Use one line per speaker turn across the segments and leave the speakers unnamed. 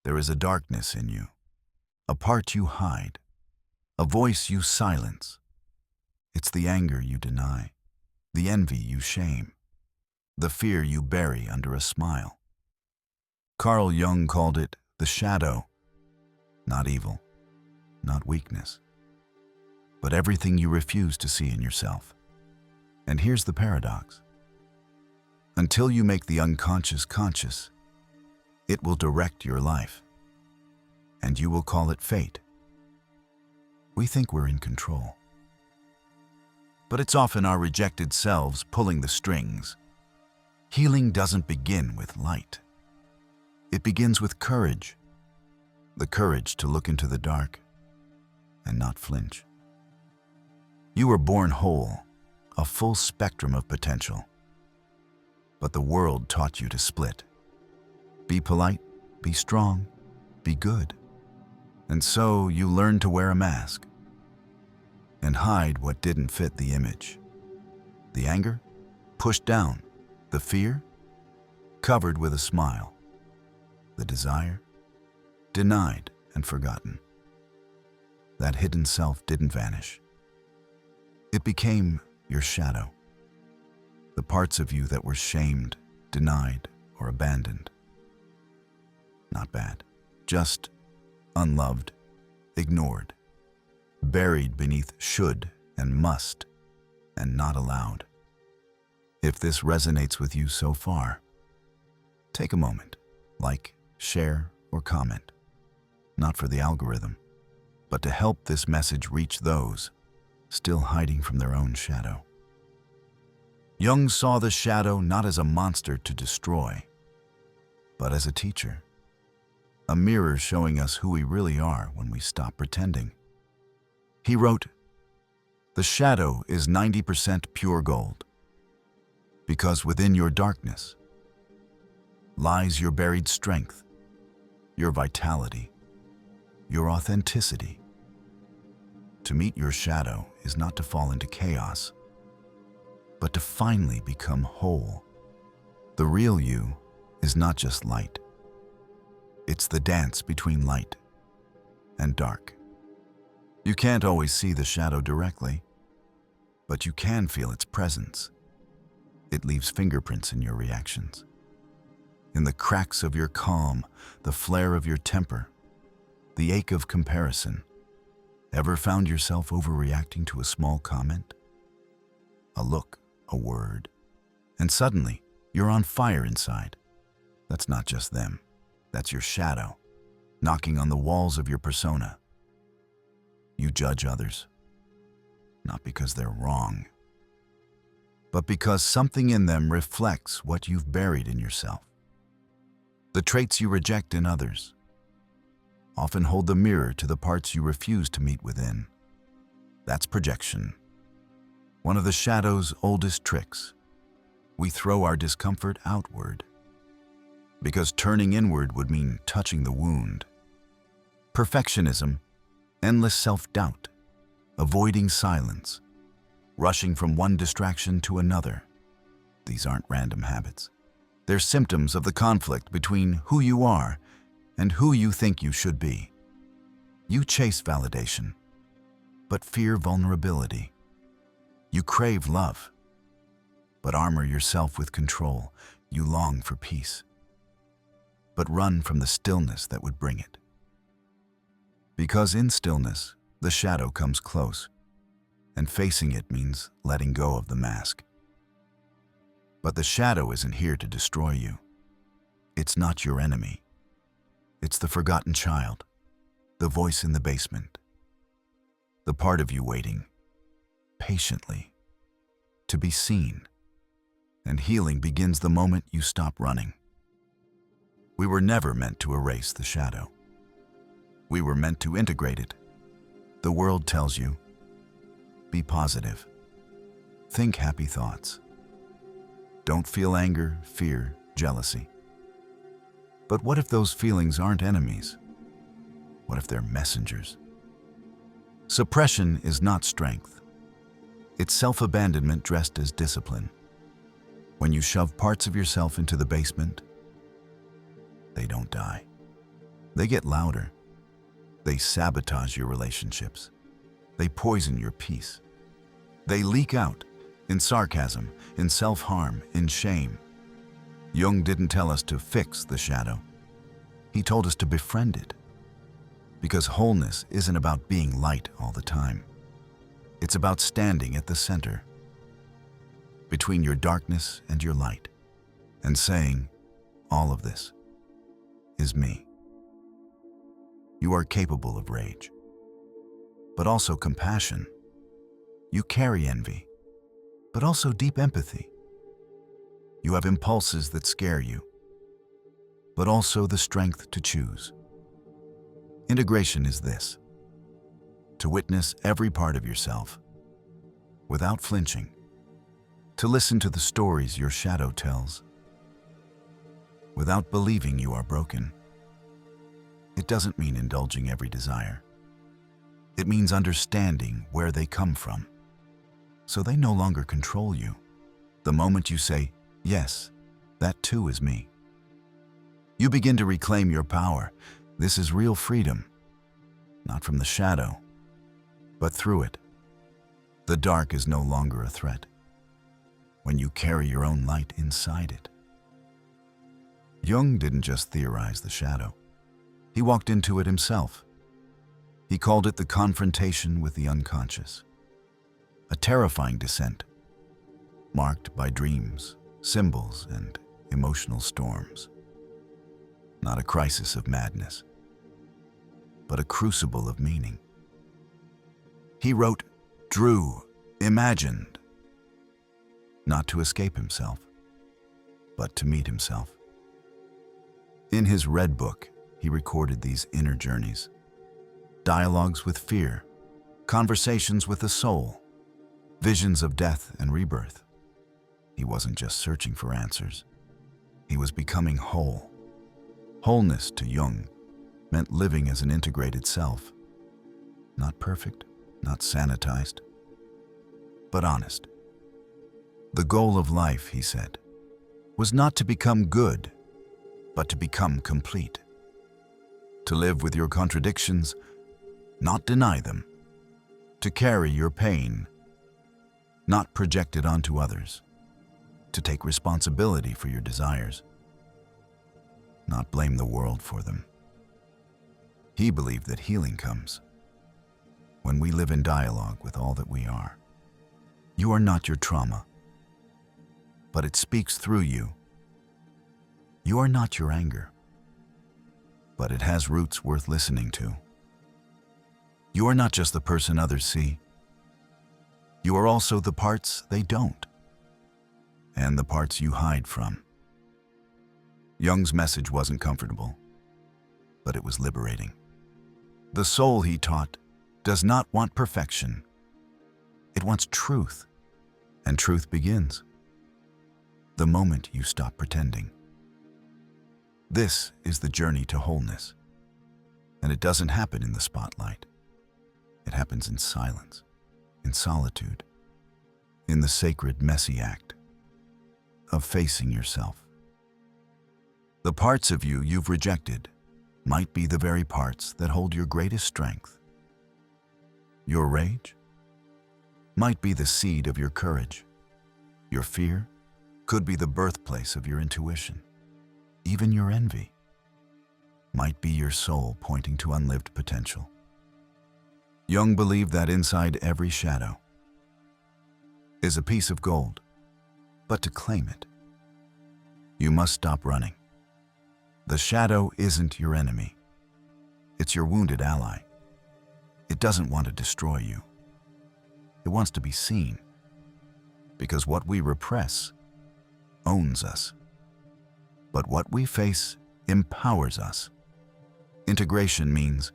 There is a darkness in you, a part you hide, a voice you silence. It's the anger you deny, the envy you shame, the fear you bury under a smile. Carl Jung called it the shadow, not evil, not weakness, but everything you refuse to see in yourself. And here's the paradox. Until you make the unconscious conscious, it will direct your life, and you will call it fate. We think we're in control, but it's often our rejected selves pulling the strings. Healing doesn't begin with light. It begins with courage, the courage to look into the dark and not flinch. You were born whole, a full spectrum of potential, but the world taught you to split. Be polite, be strong, be good. And so you learned to wear a mask and hide what didn't fit the image. The anger, pushed down. The fear, covered with a smile. The desire, denied and forgotten. That hidden self didn't vanish. It became your shadow. The parts of you that were shamed, denied, or abandoned. Not bad, just unloved, ignored, buried beneath should and must, and not allowed. If this resonates with you so far, take a moment, like, share, or comment, not for the algorithm, but to help this message reach those still hiding from their own shadow. Jung saw the shadow not as a monster to destroy, but as a teacher, a mirror showing us who we really are when we stop pretending. He wrote, "The shadow is 90% pure gold, because within your darkness lies your buried strength, your vitality, your authenticity. To meet your shadow is not to fall into chaos, but to finally become whole. The real you is not just light. It's the dance between light and dark. You can't always see the shadow directly, but you can feel its presence. It leaves fingerprints in your reactions, in the cracks of your calm, the flare of your temper, the ache of comparison. Ever found yourself overreacting to a small comment? A look, a word, and suddenly you're on fire inside. That's not just them. That's your shadow, knocking on the walls of your persona. You judge others, not because they're wrong, but because something in them reflects what you've buried in yourself. The traits you reject in others often hold the mirror to the parts you refuse to meet within. That's projection. One of the shadow's oldest tricks. We throw our discomfort outward, because turning inward would mean touching the wound. Perfectionism, endless self-doubt, avoiding silence, rushing from one distraction to another. These aren't random habits. They're symptoms of the conflict between who you are and who you think you should be. You chase validation, but fear vulnerability. You crave love, but armor yourself with control. You long for peace, but run from the stillness that would bring it. Because in stillness, the shadow comes close, and facing it means letting go of the mask. But the shadow isn't here to destroy you. It's not your enemy. It's the forgotten child, the voice in the basement, the part of you waiting patiently to be seen. And healing begins the moment you stop running. We were never meant to erase the shadow. We were meant to integrate it. The world tells you, be positive. Think happy thoughts. Don't feel anger, fear, jealousy. But what if those feelings aren't enemies? What if they're messengers? Suppression is not strength. It's self-abandonment dressed as discipline. When you shove parts of yourself into the basement, they don't die. They get louder. They sabotage your relationships. They poison your peace. They leak out in sarcasm, in self-harm, in shame. Jung didn't tell us to fix the shadow. He told us to befriend it. Because wholeness isn't about being light all the time. It's about standing at the center, between your darkness and your light, and saying, all of this is me. You are capable of rage, but also compassion. You carry envy, but also deep empathy. You have impulses that scare you, but also the strength to choose. Integration is this: to witness every part of yourself without flinching, to listen to the stories your shadow tells without believing you are broken. It doesn't mean indulging every desire. It means understanding where they come from, so they no longer control you. The moment you say, yes, that too is me, you begin to reclaim your power. This is real freedom, not from the shadow, but through it. The dark is no longer a threat when you carry your own light inside it. Jung didn't just theorize the shadow. He walked into it himself. He called it the confrontation with the unconscious, a terrifying descent, marked by dreams, symbols, and emotional storms. Not a crisis of madness, but a crucible of meaning. He wrote, drew, imagined, not to escape himself, but to meet himself. In his Red Book, he recorded these inner journeys, dialogues with fear, conversations with the soul, visions of death and rebirth. He wasn't just searching for answers. He was becoming whole. Wholeness to Jung meant living as an integrated self. Not perfect, not sanitized, but honest. The goal of life, he said, was not to become good, but to become complete. To live with your contradictions, not deny them. To carry your pain, not project it onto others. To take responsibility for your desires, not blame the world for them. He believed that healing comes when we live in dialogue with all that we are. You are not your trauma, but it speaks through you. You are not your anger, but it has roots worth listening to. You are not just the person others see. You are also the parts they don't, and the parts you hide from. Jung's message wasn't comfortable, but it was liberating. The soul, he taught, does not want perfection. It wants truth, and truth begins the moment you stop pretending. This is the journey to wholeness, and it doesn't happen in the spotlight. It happens in silence, in solitude, in the sacred, messy act of facing yourself. The parts of you you've rejected might be the very parts that hold your greatest strength. Your rage might be the seed of your courage. Your fear could be the birthplace of your intuition. Even your envy might be your soul pointing to unlived potential. Jung believed that inside every shadow is a piece of gold, but to claim it, you must stop running. The shadow isn't your enemy. It's your wounded ally. It doesn't want to destroy you. It wants to be seen, because what we repress owns us, but what we face empowers us. Integration means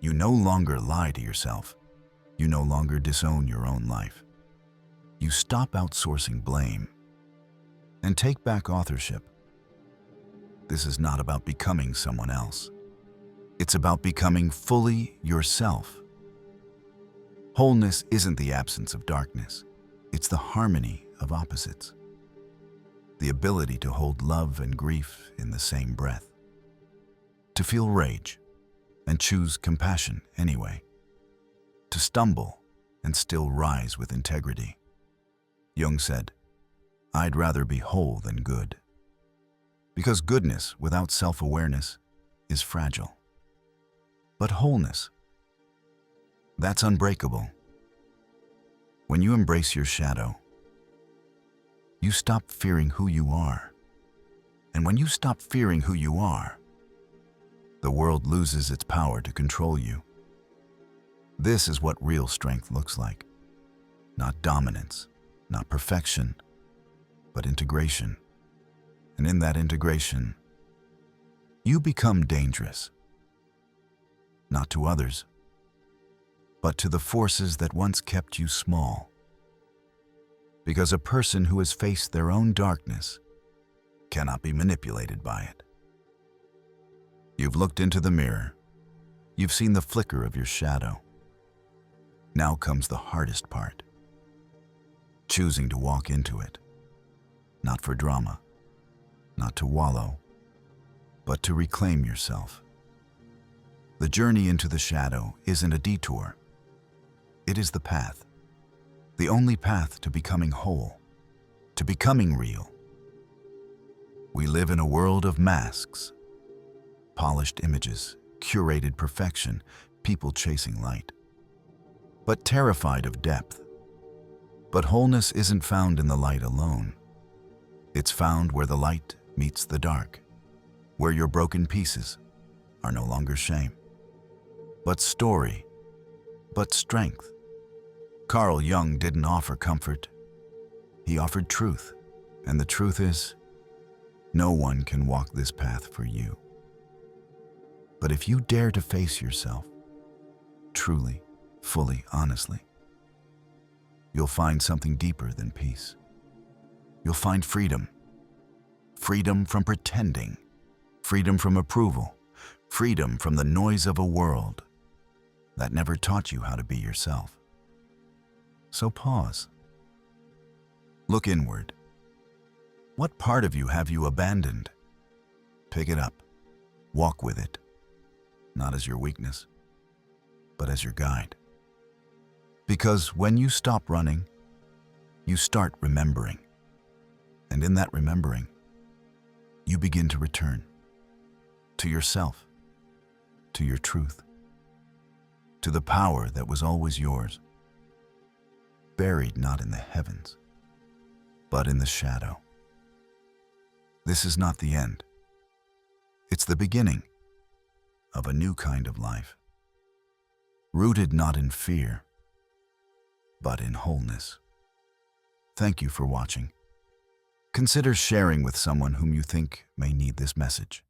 you no longer lie to yourself. You no longer disown your own life. You stop outsourcing blame and take back authorship. This is not about becoming someone else. It's about becoming fully yourself. Wholeness isn't the absence of darkness. It's the harmony of opposites. The ability to hold love and grief in the same breath. to feel rage and choose compassion anyway, to stumble and still rise with integrity. Jung said, "I'd rather be whole than good," because goodness without self-awareness is fragile. But wholeness, that's unbreakable. When you embrace your shadow, you stop fearing who you are. And when you stop fearing who you are, the world loses its power to control you. This is what real strength looks like. Not dominance, not perfection, but integration. And in that integration, you become dangerous. Not to others, but to the forces that once kept you small. Because a person who has faced their own darkness cannot be manipulated by it. You've looked into the mirror. You've seen the flicker of your shadow. Now comes the hardest part. Choosing to walk into it. Not for drama, not to wallow, but to reclaim yourself. The journey into the shadow isn't a detour. It is the path. The only path to becoming whole, to becoming real. We live in a world of masks, polished images, curated perfection, people chasing light, but terrified of depth. But wholeness isn't found in the light alone. It's found where the light meets the dark, where your broken pieces are no longer shame, but story, but strength. Carl Jung didn't offer comfort. He offered truth, and the truth is, no one can walk this path for you. But if you dare to face yourself, truly, fully, honestly, you'll find something deeper than peace. You'll find freedom. Freedom from pretending. Freedom from approval. Freedom from the noise of a world that never taught you how to be yourself. So pause. Look inward. What part of you have you abandoned? Pick it up. Walk with it. Not as your weakness, but as your guide. Because when you stop running, you start remembering. And in that remembering, you begin to return to yourself, to your truth, to the power that was always yours, buried not in the heavens, but in the shadow. This is not the end. It's the beginning of a new kind of life, rooted not in fear, but in wholeness. Thank you for watching. Consider sharing with someone whom you think may need this message.